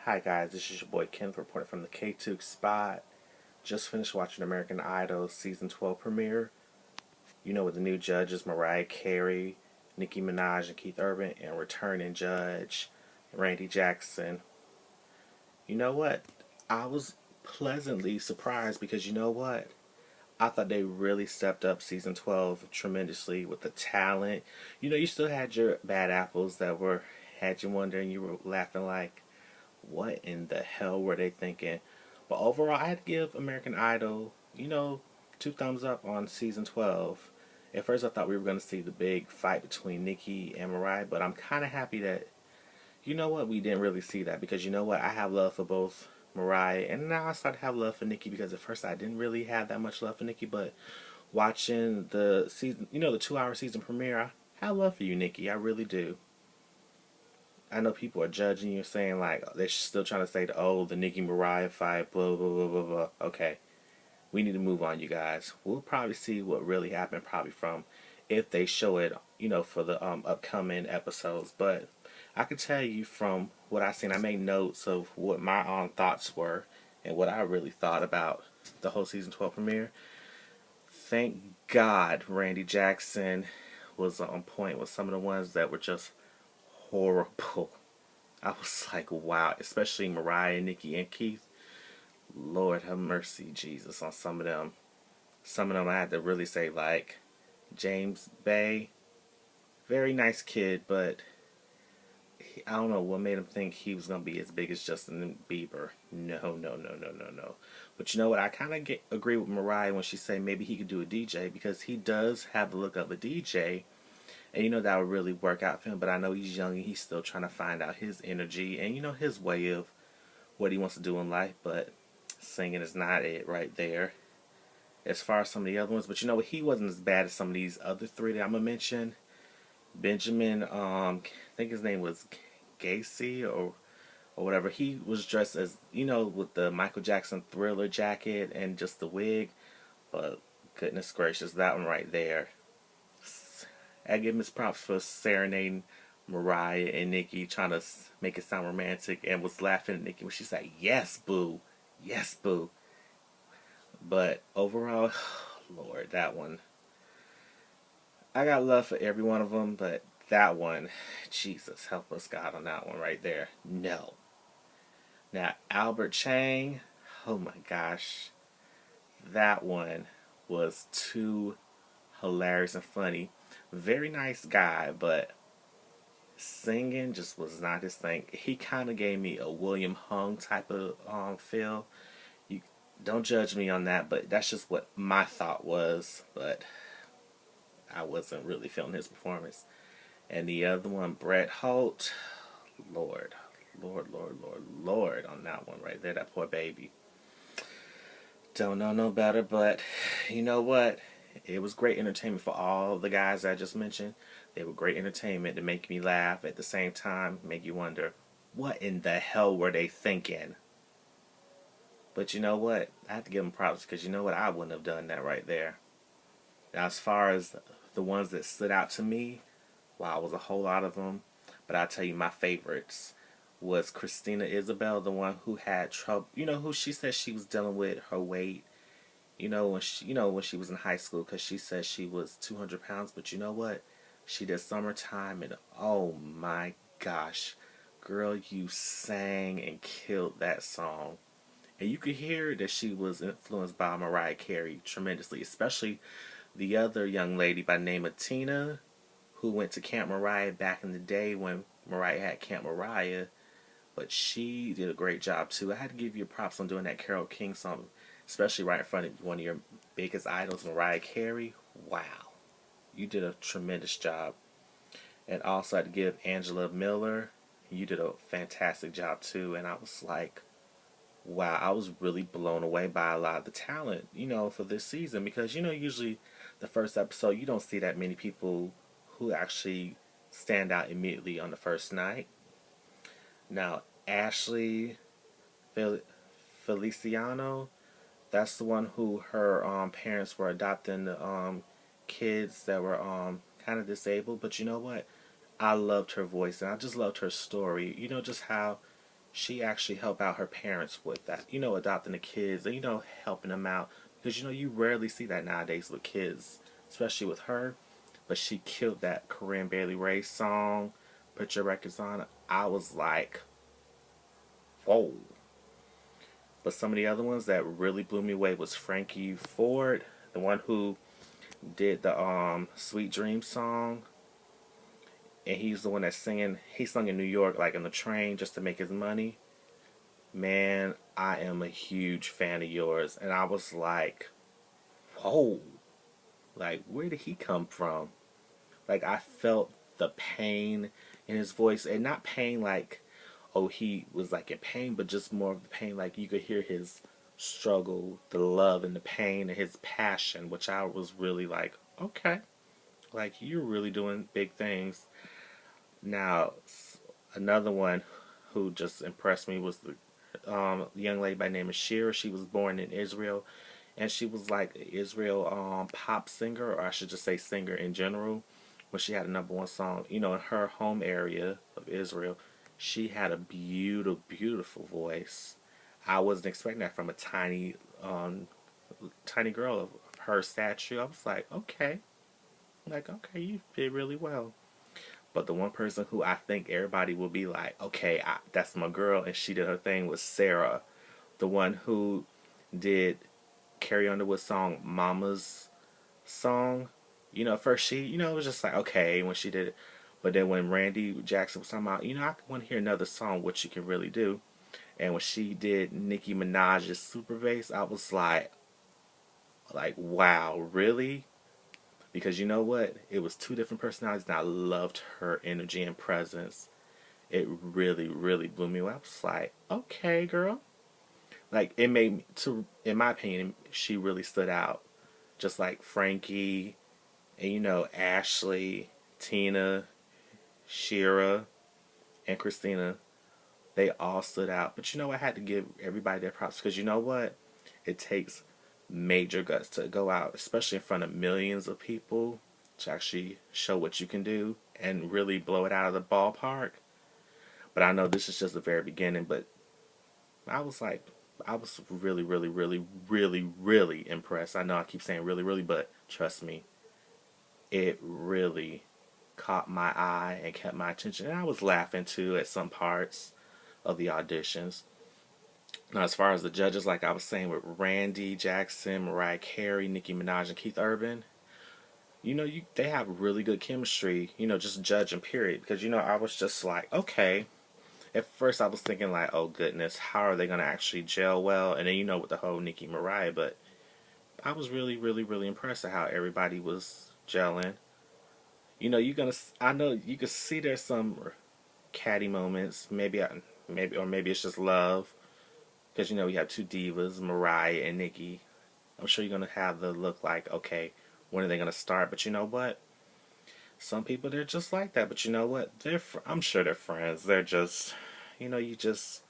Hi guys, this is your boy Ken reporting from the KTookes spot. Just finished watching American Idol season 12 premiere. You know, with the new judges Mariah Carey, Nicki Minaj, and Keith Urban, and returning judge Randy Jackson. You know what? I was pleasantly surprised because you know what? I thought they really stepped up season 12 tremendously with the talent. You know, you still had your bad apples that had you wondering, you were laughing like, what in the hell were they thinking? But overall, I had to give American Idol, two thumbs up on season 12. At first, I thought we were going to see the big fight between Nicki and Mariah, but I'm kind of happy that, you know what, we didn't really see that because you know what, I have love for both Mariah and now I start to have love for Nicki because at first I didn't really have that much love for Nicki, but watching the season, the 2 hour season premiere, I have love for you, Nicki. I really do. I know people are judging you, saying like they're still trying to say, the Nicki Mariah fight, blah blah blah blah blah. Okay, we need to move on, you guys. We'll probably see what really happened, probably from if they show it, for the upcoming episodes. But I can tell you from what I seen, I made notes of what my own thoughts were and what I really thought about the whole season 12 premiere. Thank God Randy Jackson was on point with some of the ones that were just horrible. I was like, wow, especially Mariah, Nicki, and Keith. Lord have mercy, Jesus, on some of them. Some of them I had to really say, like, James Bay, very nice kid, but I don't know what made him think he was going to be as big as Justin Bieber. No, no, no, no, no, no. But you know what? I kind of agree with Mariah when she said maybe he could do a DJ because he does have the look of a DJ. And that would really work out for him. But I know he's young and he's still trying to find out his energy and, his way of what he wants to do in life. But singing is not it right there as far as some of the other ones. But he wasn't as bad as some of these other three that I'm going to mention. Benjamin, I think his name was Gacy or whatever. He was dressed as, with the Michael Jackson Thriller jacket and just the wig. But goodness gracious, that one right there. I give Miss props for serenading Mariah and Nicki, trying to make it sound romantic, and was laughing at Nicki when she said, "Yes, boo, yes, boo." But overall, Lord, that one. I got love for every one of them, but that one, Jesus, help us God on that one right there. No. Now, Albert Chang, oh my gosh, that one was too hilarious and funny. Very nice guy, but singing just was not his thing. He kind of gave me a William Hung type of feel. You don't judge me on that, but that's just what my thought was. But I wasn't really feeling his performance. And the other one, Bret Holt, Lord, Lord, Lord, Lord, Lord, on that one right there, that poor baby. Don't know no better, but you know what? It was great entertainment for all the guys I just mentioned. They were great entertainment to make me laugh at the same time, make you wonder, what in the hell were they thinking? But you know what? I have to give them props because you know what? I wouldn't have done that right there. Now, as far as the ones that stood out to me, wow, it was a whole lot of them. But I'll tell you, my favorites was Christina Isabel, the one who had trouble. Who she said she was dealing with her weight. When she was in high school, because she said she was 200 pounds. But you know what? She did Summertime, and oh my gosh, girl, you sang and killed that song. And you could hear that she was influenced by Mariah Carey tremendously, especially the other young lady by the name of Tina, who went to Camp Mariah back in the day when Mariah had Camp Mariah. But she did a great job too. I had to give you props on doing that Carole King song, especially right in front of one of your biggest idols, Mariah Carey. Wow. You did a tremendous job. And also I had to give Angela Miller. You did a fantastic job too. And I was like, wow, I was really blown away by a lot of the talent, for this season. Because, usually the first episode, you don't see that many people who actually stand out immediately on the first night. Now, Ashley Feliciano, that's the one who her parents were adopting the kids that were kind of disabled. But you know what? I loved her voice and I just loved her story. Just how she actually helped out her parents with that. Adopting the kids and helping them out because you rarely see that nowadays with kids, especially with her. But she killed that Corinne Bailey Rae song, "Put Your Records On." I was like, whoa. But some of the other ones that really blew me away was Frankie Ford, the one who did the "Sweet Dream" song, and he's the one that's singing. He sung in New York, like in the train, just to make his money. Man, I am a huge fan of yours, and I was like, whoa, like where did he come from? Like I felt the pain in his voice, and not pain like, oh, he was like in pain, but just more of the pain, like you could hear his struggle, the love and the pain and his passion, which I was really like, okay, like you're really doing big things. Now, another one who just impressed me was the young lady by the name of Shira. She was born in Israel, and she was like an Israel pop singer, or I should just say singer in general. When she had a number one song, in her home area of Israel, she had a beautiful, beautiful voice. I wasn't expecting that from a tiny girl of her stature. I was like, okay, you did really well. But the one person who I think everybody will be like, okay, that's my girl, and she did her thing, was Sarah, the one who did Carrie Underwood's song "Mama's Song." At first it was just like okay when she did it, but then when Randy Jackson was talking about, I want to hear another song, what you can really do, and when she did Nicki Minaj's "Super Bass," I was like, wow, really? Because you know what? It was two different personalities, and I loved her energy and presence. It really, really blew me away. I was like, okay, girl. Like it made me to, in my opinion, she really stood out. Just like Frankie, and Ashley, Tina, Shira, and Christina, they all stood out. But I had to give everybody their props because you know what? It takes major guts to go out, especially in front of millions of people, to actually show what you can do and really blow it out of the ballpark. But I know this is just the very beginning. But I was like, I was really, really, really, really, really impressed. I know I keep saying really, really, but trust me, it really caught my eye and kept my attention. And I was laughing too at some parts of the auditions. Now, as far as the judges, like I was saying with Randy Jackson, Mariah Carey, Nicki Minaj, and Keith Urban, they have really good chemistry. Just judging period. Because I was just like, okay. At first, I was thinking like, oh goodness, how are they gonna actually gel well? And then with the whole Nicki Mariah, but I was really, really, really impressed at how everybody was gelling. I know you could see there's some catty moments. Maybe it's just love because you have two divas, Mariah and Nicki. I'm sure you're gonna have the look like, okay, when are they gonna start? But you know what? Some people they're just like that. But you know what? I'm sure they're friends. They're just, you just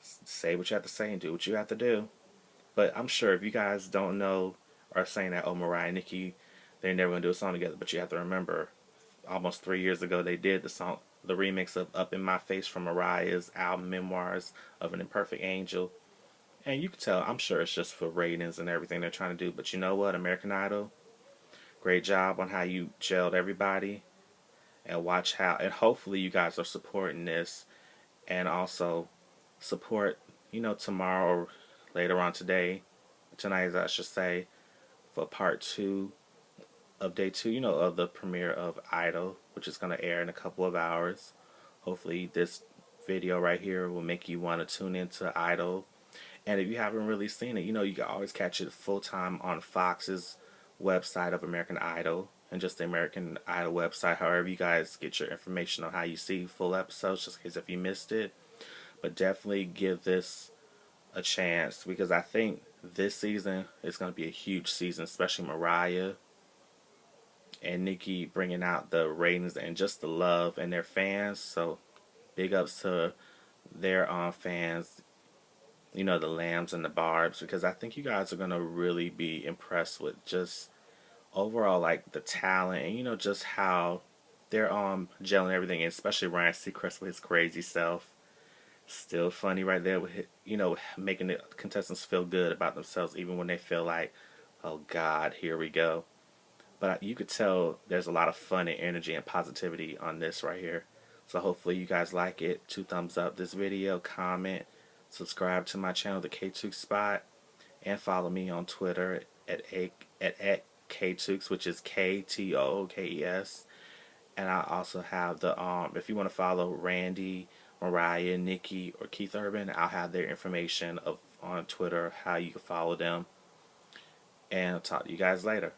say what you have to say and do what you have to do. But I'm sure if you guys don't know or saying that, oh, Mariah and Nicki, they're never gonna do a song together. But you have to remember, almost 3 years ago, they did the remix of "Up in My Face" from Mariah's album "Memoirs of an Imperfect Angel." And you can tell, I'm sure it's just for ratings and everything they're trying to do. But you know what, American Idol, great job on how you gelled everybody, and watch how, and hopefully you guys are supporting this, and also support, tomorrow or later on tonight, I should say, for part 2 of day 2, of the premiere of Idol, which is going to air in a couple of hours. Hopefully this video right here will make you want to tune into Idol. And if you haven't really seen it, you can always catch it full time on Fox's website of American Idol, and just the American Idol website, however you guys get your information on how you see full episodes, just in case if you missed it. But definitely give this a chance, because I think this season is going to be a huge season, especially Mariah and Nicki bringing out the ratings and just the love and their fans. So big ups to their fans, the Lambs and the Barbs, because I think you guys are going to really be impressed with just overall like the talent and just how they're gelling everything, and especially Ryan Seacrest with his crazy self. Still funny right there with, making the contestants feel good about themselves even when they feel like, oh God, here we go. But you could tell there's a lot of fun and energy and positivity on this right here. So hopefully you guys like it. 2 thumbs up this video, comment, subscribe to my channel, the KTookes Spot, and follow me on Twitter at KTookes, which is KTookes. And I also have the if you want to follow Randy, Mariah, Nikki, or Keith Urban, I'll have their information on Twitter, how you can follow them. And I'll talk to you guys later.